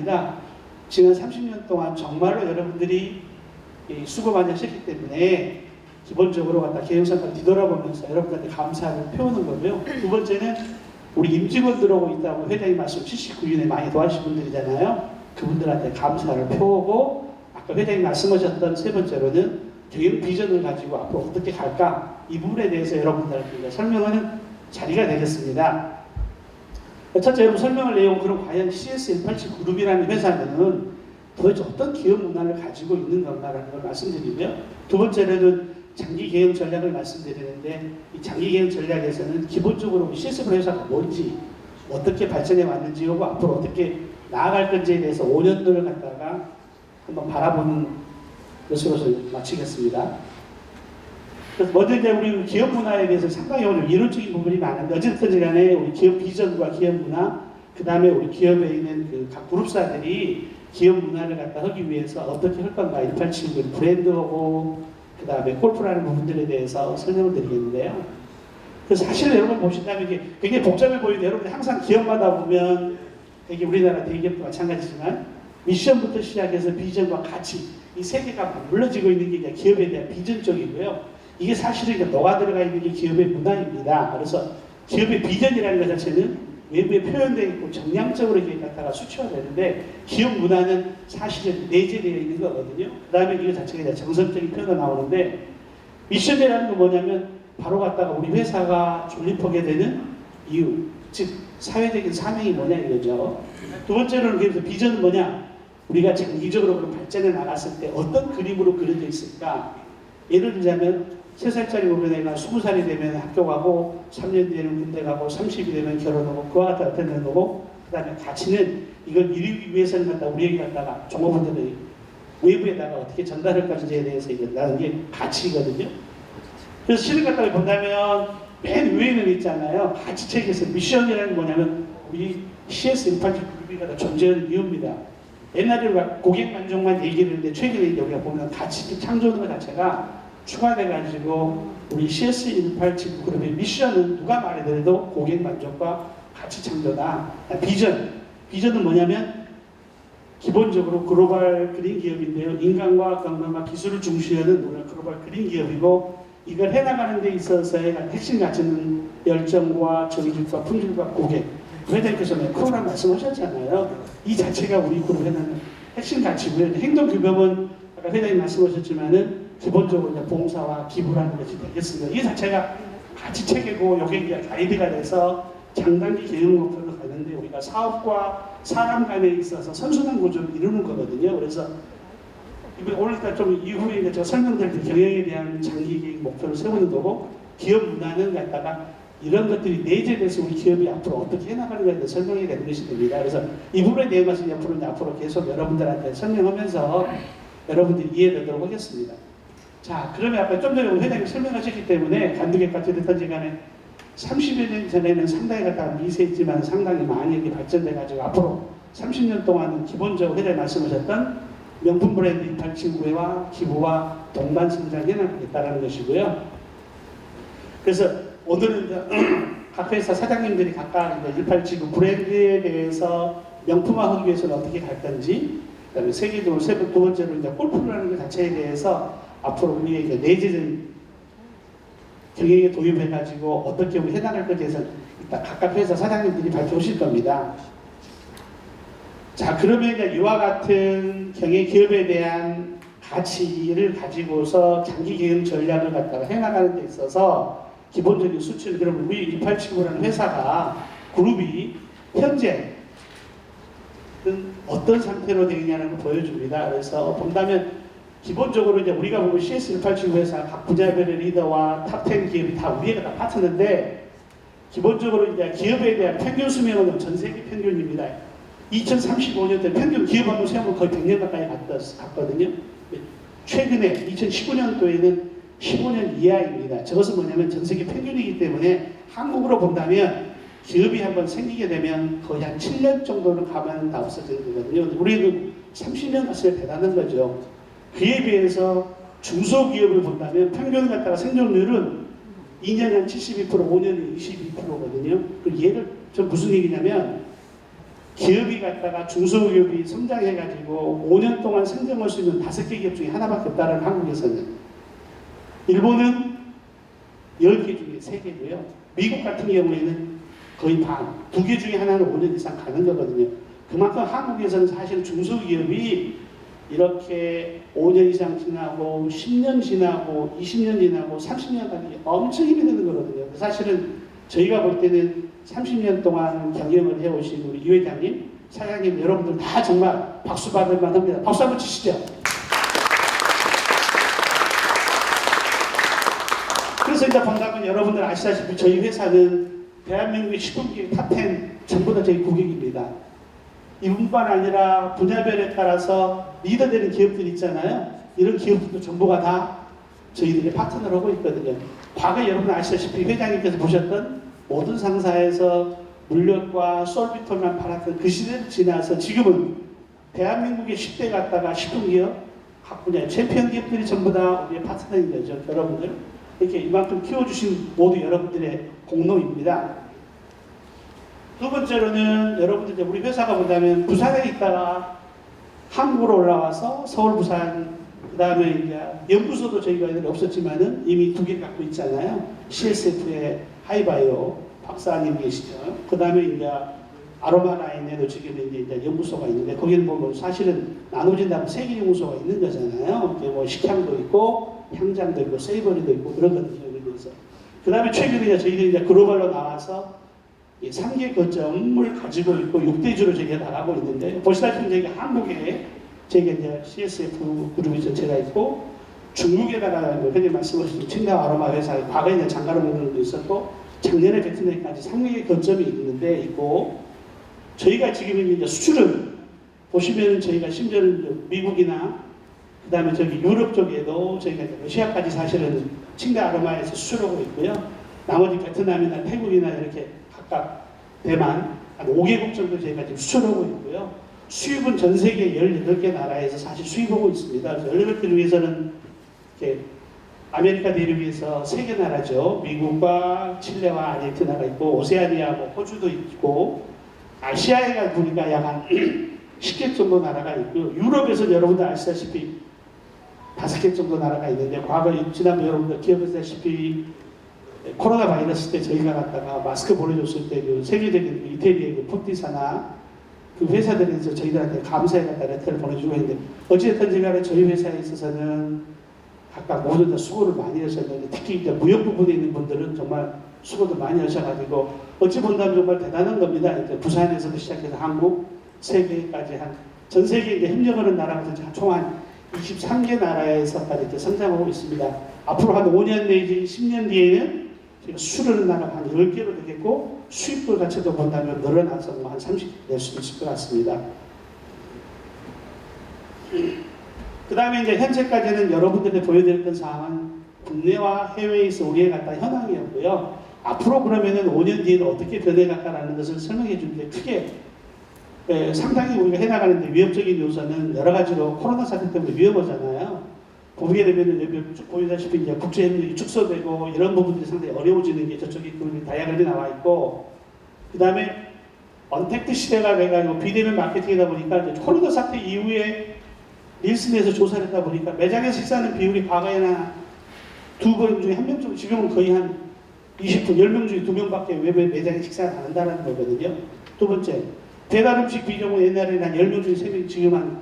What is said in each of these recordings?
아니라 지난 30년 동안 정말로 여러분들이 수고 많이 하셨기 때문에 기본적으로 갖다 개혁상을 뒤돌아보면서 여러분들한테 감사를 표하는 거고요. 두 번째는 우리 임직원 들어오고 있다고 회장님 말씀 79년에 많이 도와주신 분들이잖아요. 그분들한테 감사를 표하고 아까 회장님 말씀하셨던 세 번째로는 경영 비전을 가지고 앞으로 어떻게 갈까 이 부분에 대해서 여러분들한테 설명하는 자리가 되겠습니다. 첫째 여러분 설명할 내용 그럼 과연 CS187 그룹이라는 회사는 도대체 어떤 기업 문화를 가지고 있는 건가라는 걸 말씀드리고요. 두 번째로는 장기 개혁 전략을 말씀드리는데 이 장기 개혁 전략에서는 기본적으로 CS 회사가 뭔지 어떻게 발전해 왔는지 하고 앞으로 어떻게 나아갈 건지에 대해서 5년도를 갖다가 한번 바라보는 것으로서 마치겠습니다. 그래서 먼저 이제 우리 기업 문화에 대해서 상당히 오늘 이론적인 부분이 많은데 어쨌든 간에 우리 기업 비전과 기업 문화 그 다음에 우리 기업에 있는 그 각 그룹사들이 기업 문화를 갖다 하기 위해서 어떻게 할 건가 1879 브랜드하고 그 다음에 골프라는 부분들에 대해서 설명을 드리겠는데요. 그래서 사실 여러분 보신다면 이게 굉장히 복잡해 보이는데 여러분이 항상 기업마다 보면 되게 우리나라 대기업도 마찬가지지만 미션부터 시작해서 비전과 가치 이 세 개가 물러지고 있는 게 기업에 대한 비전 쪽이고요. 이게 사실은 녹아 들어가 있는 게 기업의 문화입니다. 그래서 기업의 비전이라는 것 자체는 외부에 표현되어 있고 정량적으로 이렇게 갖다가 수치화되는데 기업 문화는 사실은 내재되어 있는 거거든요. 그 다음에 이거 자체가 정성적인 표현가 나오는데 미션이라는 건 뭐냐면 바로 갖다가 우리 회사가 존립하게 되는 이유, 즉 사회적인 사명이 뭐냐 이거죠. 두 번째로는 그래서 비전은 뭐냐? 우리가 장기적으로 그런 발전해 나갔을 때 어떤 그림으로 그려져 있을까? 예를 들자면 3살짜리 보면 애가 20살이 되면 학교 가고 3년 뒤에는 군대 가고 30이 되면 결혼하고 그와 같은 어떤 거고 그 다음에 가치는 이걸 이루기 위해서는 갖다 우리에게 갖다가 종업원들이 외부에다가 어떻게 전달할 건지에 대해서 이런다는 게 가치거든요. 그래서 실을 갖다가 본다면 맨 위에는 있잖아요. 가치책에서 미션이라는 게 뭐냐면 우리 CS187 그룹이 존재하는 이유입니다. 옛날에 고객 만족만 얘기를 했는데 최근에 우리가 보면 가치 창조하는 것 자체가 추가돼가지고 우리 CS187 그룹의 미션은 누가 말해도 고객 만족과 가치 창조다. 비전은 뭐냐면 기본적으로 글로벌 그린 기업인데요. 인간과 건강과 기술을 중시하는 글로벌 그린 기업이고 이걸 해나가는 데 있어서의 핵심 가치는 열정과 정직과 품질과 고객. 회장님께서 매크로라고 말씀하셨잖아요. 이 자체가 우리 그룹에는 핵심 가치고요. 행동규범은 아까 회장님 말씀하셨지만은 기본적으로 이제 봉사와 기부라는 것이 되겠습니다. 이 자체가 가치 체계고 이게 이제 가이드가 돼서 장단기 개혁 목표로 가는데 우리가 사업과 사람 간에 있어서 선순환 구조를 이루는 거거든요. 그래서 오늘부터 좀 이후에 제가 설명드릴 경영에 대한 장기 계획 목표를 세우는 거고 기업 문화는 갖다가 이런 것들이 내재돼서 우리 기업이 앞으로 어떻게 해나가는 것에 대해 설명이 되는 것이 됩니다. 그래서 이 부분에 대해서 앞으로 계속 여러분들한테 설명하면서 여러분들이 이해되도록 하겠습니다. 자, 그러면 아까 좀 전에 회장님 설명하셨기 때문에 간두객같이 됐든지 간에 30여 년 전에는 상당히 갖다가 미세했지만 상당히 많이 이렇게 발전돼가지고 앞으로 30년 동안은 기본적으로 회장님 말씀하셨던 명품 브랜드 187구와 기부와 동반 성장해 나가겠다는 것이고요. 그래서 오늘은 각 회사 사장님들이 각각 187구 브랜드에 대해서 명품화하기 위해서는 어떻게 갈 건지, 그다음에 세계적으로 두 번째로 이제 골프라는 것 자체에 대해서 앞으로 우리의 내재된 경영에 도입해가지고 어떻게 우리 해나갈 것에 대해서 일단 각각 회사 사장님들이 발표하실 겁니다. 자, 그러면 이제 이와 같은 경영 기업에 대한 가치를 가지고서 장기 경영 전략을 갖다가 해나가는 데 있어서 기본적인 수치를 그러면 우리 187구라는 회사가 그룹이 현재 어떤 상태로 되어 있냐는 걸 보여줍니다. 그래서 본다면 기본적으로 이제 우리가 보면 CS187 회사 각 분야별의 리더와 탑10 기업이 다 우리가 다 파트너인데 기본적으로 이제 기업에 대한 평균 수명은 전 세계 평균입니다. 2035년대 평균 기업 한번 세우면 거의 100년 가까이 갔거든요. 최근에 2019년도에는 15년 이하입니다. 저것은 뭐냐면 전 세계 평균이기 때문에 한국으로 본다면 기업이 한번 생기게 되면 거의 한 7년 정도는 가면 다 없어지는 거거든요. 우리는 30년 갔어야 대단한 거죠. 그에 비해서 중소기업을 본다면 평균 갖다가 생존율은 2년에 한 72%, 5년에 22%거든요. 얘를 좀 무슨 얘기냐면 기업이 갖다가 중소기업이 성장해가지고 5년 동안 생존할 수 있는 5개 기업 중에 하나밖에 없다는 한국에서는. 일본은 10개 중에 3개고요. 미국 같은 경우에는 거의 반, 2개 중에 하나는 5년 이상 가는 거거든요. 그만큼 한국에서는 사실 중소기업이 이렇게 5년 이상 지나고 10년 지나고 20년 지나고 30년 가는 게 엄청 힘이 드는 거거든요. 사실은 저희가 볼 때는 30년 동안 경영을 해오신 우리 유 회장님, 사장님 여러분들 다 정말 박수 받을 만합니다. 박수 한번 치시죠. 그래서 이제 반갑은 여러분들 아시다시피 저희 회사는 대한민국의 식품기업 탑10 전부 다 저희 고객입니다. 이뿐만 아니라 분야별에 따라서 리더되는 기업들이 있잖아요. 이런 기업들도 전부가 다 저희들의 파트너로 하고 있거든요. 과거에 여러분 아시다시피 회장님께서 보셨던 모든 상사에서 물엿과 솔비톨만 팔았던 그 시대를 지나서 지금은 대한민국의 10대 갔다가 식품기업 각 분야의 챔피언 기업들이 전부 다 우리의 파트너인 거죠. 여러분들 이렇게 이만큼 키워주신 모두 여러분들의 공로입니다. 두 번째로는 여러분들 우리 회사가 본다면 부산에 있다가 한국으로 올라와서 서울, 부산, 그 다음에 이제 연구소도 저희가 없었지만은 이미 2개 갖고 있잖아요. CSF의 하이바이오 박사님 계시죠. 그 다음에 이제 아로마 라인에도 지금 이제 연구소가 있는데 거기는 보면 사실은 나눠진다면 3개 연구소가 있는 거잖아요. 뭐 식향도 있고 향장도 있고 세이버리도 있고 그러거든요. 그래서 그 다음에 최근에 저희들이 이제 글로벌로 나와서 3개 거점을 가지고 있고 6대주로 저희가 나가고 있는데 보시다시피 저희가 한국에 저희가 이제 CSF 그룹이 전체가 있고 중국에다가 현재 말씀하신 칭다오 아로마 회사에 과거에 이제 장가로 먹는 것도 있었고 작년에 베트남까지 3개 거점이 있는데 있고 저희가 지금 이제 수출은 보시면은 저희가 심지어는 미국이나 그 다음에 저기 유럽 쪽에도 저희가 러시아까지 사실은 칭다오 아로마에서 수출하고 있고요. 나머지 베트남이나 태국이나 이렇게 각각 대만 한 5개국 정도 저희가 지금 수출하고 있고요. 수입은 전 세계 18개 나라에서 사실 수입하고 있습니다. 그래서 18개 중에서는 이렇게 아메리카 대륙에서 3개 나라죠. 미국과 칠레와 아르헨티나가 있고 오세아니아 뭐 호주도 있고 아시아에 보니까 약 한 10개 정도 나라가 있고 유럽에서 여러분들 아시다시피 5개 정도 나라가 있는데 과거에 지난번 여러분들 기억하시다시피 코로나 바이러스 때 저희가 갔다가 마스크 보내줬을 때 그 세계적인 이태리의 그 푸티사나 그 회사들에서 저희들한테 감사의 레터를 보내주고 했는데 어찌됐든 제가 저희 회사에 있어서는 각각 모두 다 수고를 많이 하셨는데 특히 이제 무역 부분에 있는 분들은 정말 수고도 많이 하셔가지고 어찌 본다면 정말 대단한 겁니다. 이제 부산에서도 시작해서 한국, 세계까지 한 전 세계에 이제 협력하는 나라부터 총 한 23개 나라에서까지 이렇게 성장하고 있습니다. 앞으로 한 5년 내지 10년 뒤에는 저희가 수출하는 나라가 한 10개로 되겠고 수입도 자체도 본다면 늘어나서 뭐 한 30 낼 수도 있을 것 같습니다. 그 다음에 이제 현재까지는 여러분들께 보여드렸던 사항은 국내와 해외에서 우리에 갖다 현황이었고요. 앞으로 그러면은 5년 뒤에는 어떻게 변해갈까라는 것을 설명해 주는데 크게 상당히 우리가 해나가는데 위협적인 요소는 여러 가지로 코로나 사태 때문에 위험하잖아요. 보게 되면은 여기 쭉 보이다시피 이제 국제협력이 축소되고 이런 부분들이 상당히 어려워지는 게 저쪽에 그림이 다양하게 나와 있고 그 다음에 언택트 시대가 돼가지고 비대면 마케팅이다 보니까 이제 코로나 사태 이후에 닐슨에서 조사를 했다 보니까 매장에서 식사하는 비율이 과거에는 2번 중에 1명 정도 지금은 거의 한 20분, 10명 중에 2명밖에 외부 매장에 식사를 안 한다는 거거든요. 두 번째, 배달 음식 비중은 옛날에는 한 10명 중에 3명, 지금 한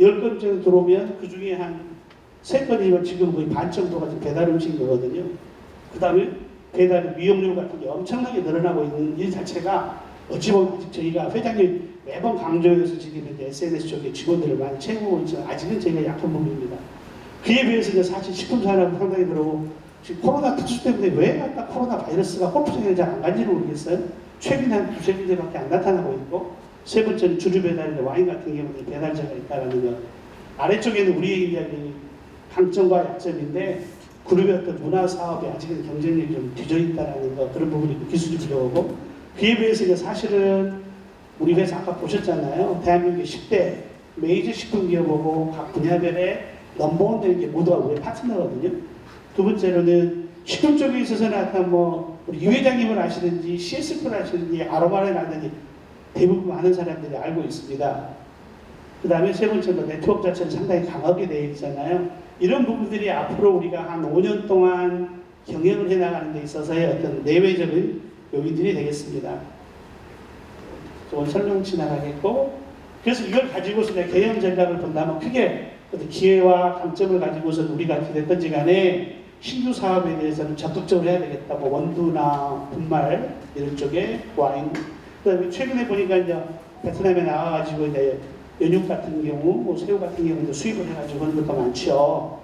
10건 정도 들어오면 그 중에 한 3건이면 지금 거의 반 정도가 지금 배달 음식인 거거든요. 그 다음에 배달 위험률 같은 게 엄청나게 늘어나고 있는 이 자체가 어찌 보면 아직 저희가 회장님 매번 강조해서 지금 이제 SNS 쪽에 직원들을 많이 채우고 있지만 아직은 저희가 약한 부분입니다. 그에 비해서 이제 사실 식품산업은 상당히 그러고 지금 코로나 특수 때문에 왜 갖다 코로나 바이러스가 골프장에 잘 안 간지는 모르겠어요. 최근에 한 2-3군데밖에 안 나타나고 있고 세 번째는 주류 배달이나 와인 같은 경우는 배달자가 있다는 것. 아래쪽에는 우리의 이야기 강점과 약점인데 그룹의 어떤 문화 사업에 아직은 경쟁력이 좀 뒤져 있다는 것 그런 부분이 기술이 필요하고 그에 비해서 이제 사실은 우리 회사 아까 보셨잖아요. 대한민국의 10대 메이저 식품기업하고 각 분야별의 넘버원 되는 게 모두가 우리의 파트너거든요. 두 번째로는 식품 쪽에 있어서는 아까 뭐 우리 유 회장님을 아시는지 CSF를 아시는지 아로마를 아는지 대부분 많은 사람들이 알고 있습니다. 그 다음에 세 번째로 네트워크 자체는 상당히 강하게 되어 있잖아요. 이런 부분들이 앞으로 우리가 한 5년 동안 경영을 해나가는 데 있어서의 어떤 내외적인 요인들이 되겠습니다. 좋은 설명 지나가겠고, 그래서 이걸 가지고서 내 경영 전략을 본다면 크게 어떤 기회와 강점을 가지고서 우리가 기대했던지 간에 신규 사업에 대해서는 적극적으로 해야 되겠다. 뭐 원두나 분말 이런 쪽에 와인. 그다음에 최근에 보니까 이제 베트남에 나와가지고 이제 연육 같은 경우, 뭐 새우 같은 경우도 수입을 해가지고 하는 것도 많죠.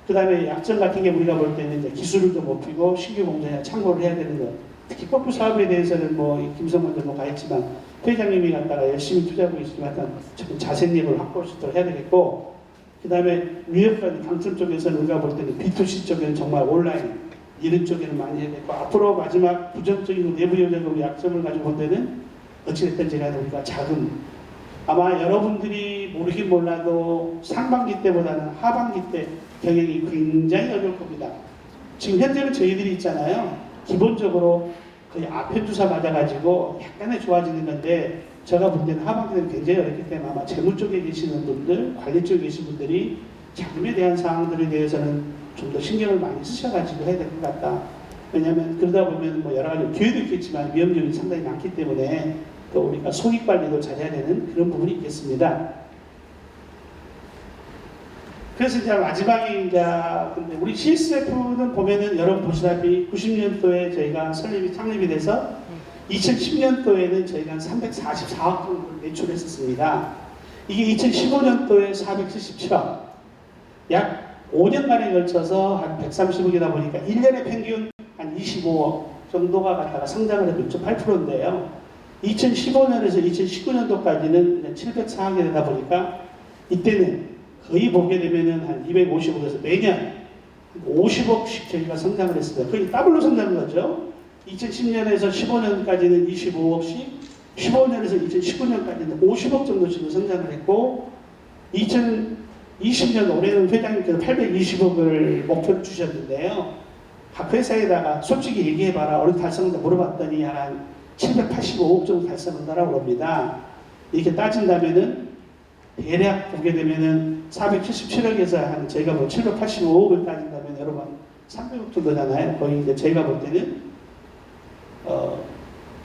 그 다음에 약점 같은 게 우리가 볼 때는 이제 기술을 좀 높이고 신규 공장에 참고를 해야 되는 것. 특히 골프 사업에 대해서는 뭐 김성만도 뭐 가있지만 회장님이 갖다가 열심히 투자하고 있지만 자생력을 확보할 수 있도록 해야 되겠고, 그 다음에 위협적인 강점 쪽에서는 우리가 볼 때는 B2C 쪽에는 정말 온라인 이런 쪽에는 많이 해야 되고, 앞으로 마지막 부정적이고 내부적으로 약점을 가지고 볼 때는 어찌됐든 제가 우리가 자금, 아마 여러분들이 모르긴 몰라도 상반기 때보다는 하반기 때 경영이 굉장히 어려울 겁니다. 지금 현재는 저희들이 있잖아요. 기본적으로 거의 앞에 주사 맞아가지고 약간의 좋아지는 건데, 제가 볼 때는 하반기는 굉장히 어렵기 때문에 아마 재무 쪽에 계시는 분들, 관리 쪽에 계신 분들이 자금에 대한 사항들에 대해서는 좀 더 신경을 많이 쓰셔가지고 해야 될 것 같다. 왜냐하면 그러다 보면 뭐 여러 가지 기회도 있겠지만 위험 요인이 상당히 많기 때문에 또 우리가 손익 관리도 잘해야 되는 그런 부분이 있겠습니다. 그래서 이제 마지막에 이제 근데 우리 CSF는 보면은 여러분 보시다시피 90년도에 저희가 창립이 돼서 2010년도에는 저희가 한 344억 정도를 매출했었습니다. 이게 2015년도에 477억, 약 5년간에 걸쳐서 한 130억이다 보니까 1년에 평균 한 25억 정도가 갖다가 성장을 해도 6.8%인데요. 2015년에서 2019년도까지는 704억이 되다 보니까 이때는 거의 보게 되면은 한 250억에서 매년 50억씩 저희가 성장을 했습니다. 거의 더블로 성장한 거죠. 2010년에서 15년까지는 25억씩, 15년에서 2019년까지는 50억 정도씩 성장을 했고, 2020년 올해는 회장님께서 820억을 목표를 주셨는데요. 각 회사에다가 솔직히 얘기해봐라. 올해 달성한다 물어봤더니 한 785억 정도 달성한다라고 합니다. 이렇게 따진다면은 대략 보게 되면은 477억에서 한 저희가 뭐 785억을 따진다면 여러분 300억 정도잖아요. 거의 이제 저희가 볼 때는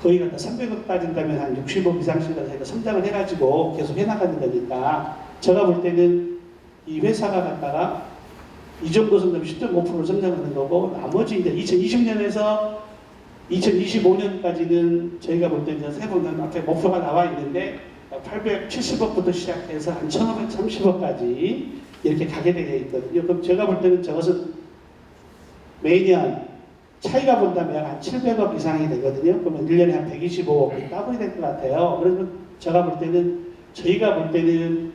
거의 갖다 300억 따진다면 한 60억 이상씩 저희가 성장을 해가지고 계속 해나가는 거니까, 제가 볼 때는 이 회사가 갖다가 이 정도 성장 10.5% 성장하는 거고, 나머지 이제 2020년에서 2025년까지는 저희가 볼 때 이제 세 번은 앞에 목표가 나와 있는데 870억부터 시작해서 한 1530억까지 이렇게 가게 되어 있거든요. 그럼 제가 볼 때는 저것은 매년 차이가 본다면 한 700억 이상이 되거든요. 그러면 1년에 한 125억이 따블이 될 것 같아요. 그래서 제가 볼 때는, 저희가 볼 때는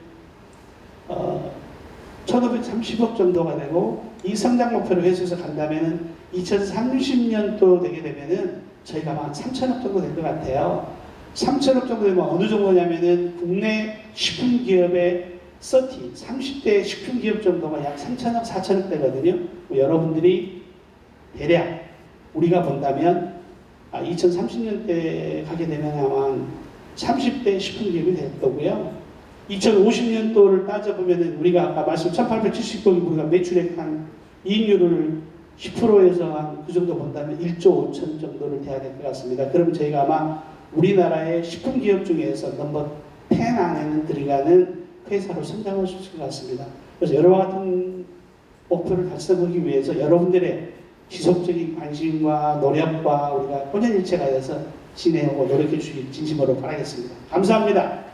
1530억 정도가 되고, 이 성장 목표를 회수해서 간다면은 2030년도 되게 되면은 저희가 한 3천억 정도 될 것 같아요. 3천억 정도 되면 어느 정도냐면은 국내 식품기업의 30대 식품기업 정도가 약 3천억, 4천억 되거든요. 여러분들이 대략 우리가 본다면 2030년대 가게 되면 아마 30대 식품기업이 될 거고요. 2050년도를 따져보면 우리가 아까 말씀 1870억이 우리가 매출액 한 이익률을 10%에서 한 그 정도 본다면 1조 5천 정도를 돼야 될 것 같습니다. 그럼 저희가 아마 우리나라의 식품기업 중에서 넘버 10 안에는 들어가는 회사로 성장할 수 있을 것 같습니다. 그래서 여러와 같은 목표를 달성하기 위해서 여러분들의 지속적인 관심과 노력과 우리가 혼연일체가 돼서 진행하고 노력해 주시기 진심으로 바라겠습니다. 감사합니다.